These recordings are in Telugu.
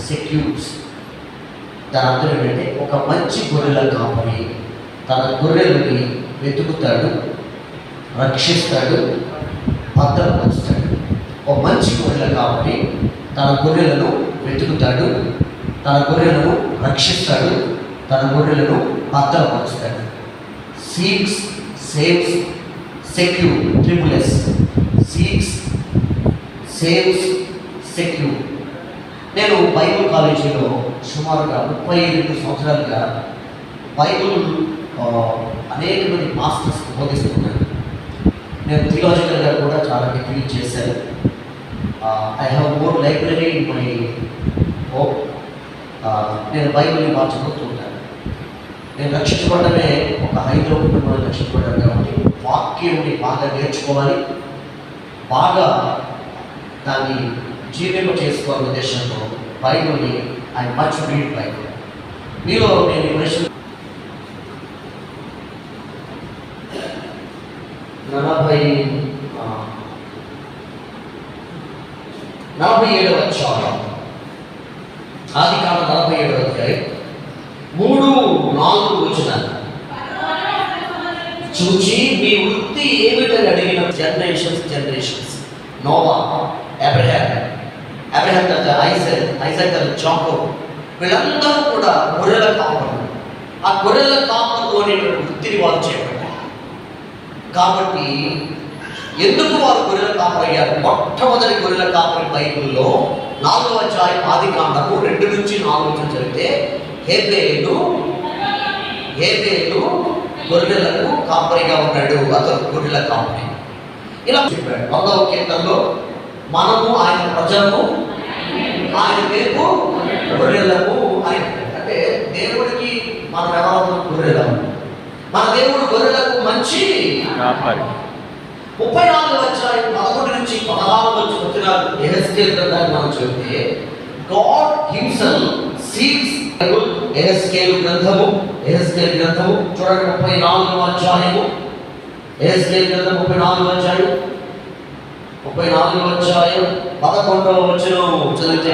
సెక్యూర్స్. దాని అర్థం ఏంటంటే ఒక మంచి గొర్రెల కాపరి తన గొర్రెలని వెతుకుతాడు, రక్షిస్తాడు, భద్రపరుస్తాడు. ఒక మంచి గొర్రెల కాపరి తన గొర్రెలను వెతుకుతాడు, తన గొర్రెలను రక్షిస్తాడు, తన గొర్రెలను భద్రపరుస్తాడు. Seeks, saves, secure, triple S. Seeks, saves, secure. నేను బైబిల్ కాలేజీలో సుమారుగా 38 సంవత్సరాలుగా బైబిల్ అనేక మంది మాస్టర్స్ బోధిస్తున్నాను. నేను థియలాజికల్గా కూడా చాలా డిగ్రీ చేశాను. I have more library in my home. నేను బైబిల్ని బాగా చదువుతుంటాను. నేను రక్షించబడమే ఒక హైదరాబాద్ కుటుంబంలో రక్షించబడ్డాను కాబట్టి వాక్యంని బాగా నేర్చుకోవాలి, బాగా దాన్ని జీవింప చేసుకోవాలనే ఉద్దేశంతో బైబిల్ని ఐ మచ్ రీడ్ బైబిల్. మీలో నేను ప్రశ్న 47వ అధ్యాయం, ఆదికాండం 47వ అధ్యాయం 3-4 వచనాలు చూచి మీ వృత్తి ఏమిటని అడిగిన జనరేషన్స్ నోవా, అబ్రహాం తర్వాత ఐజాక్ తర్వాత జాకోబు, వీళ్ళందరూ కూడా గొర్రెల కాపరులు. ఆ గొర్రెల కాపరు అనేటువంటి వృత్తిని వారు చేపట్టారు. కాబట్టి ఎందుకు వారు గొర్రెల కాపరి అయ్యారు? మొట్టమొదటి గొర్రెల కాపరి బైబిల్లో 4వ అధ్యాయం ఆదికాండము 2-4 చదివితే హేబేలు గొర్రెలకు కాపరిగా ఉన్నాడు. అతను గొర్రెల కాపరి. ఇలా చెప్పాడు 100వ కీర్తనలో, మనము ఆయన ప్రజలను, ఆయన వైపు గొర్రెలకు. ఆయన అంటే దేవుడికి మనం ఎవరు? గొర్రెలము. మన దేవుడు గొర్రెలకు మంచి కాపరి. 34వ అధ్యాయం 11-16 వచనాలు యెహెజ్కేలు గ్రంథాన్ని మనం చదివితే గాడ్ హిమ్సెల్ఫ్ సీక్స్. యెహెజ్కేలు గ్రంథము చూడండి 34వ అధ్యాయము, యెహెజ్కేలు గ్రంథం 34వ అధ్యాయం 11వ వచనం చదివితే,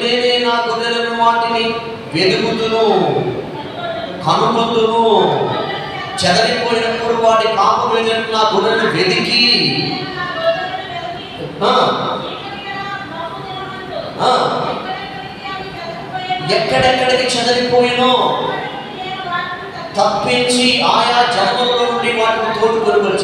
నేనే నా గొర్రెలను వాటిని వెతుకుతును, కనుగొందును. చెదరిపోయినప్పుడు వాటి కాపు వెళ్ళినట్టు నా గొర్రెలను వెతికి ఎక్కడెక్కడికి చెదరిపోయినో తప్పించి ఆయా జన్మల్లో నుండి వాటిని తోడుకొని వచ్చి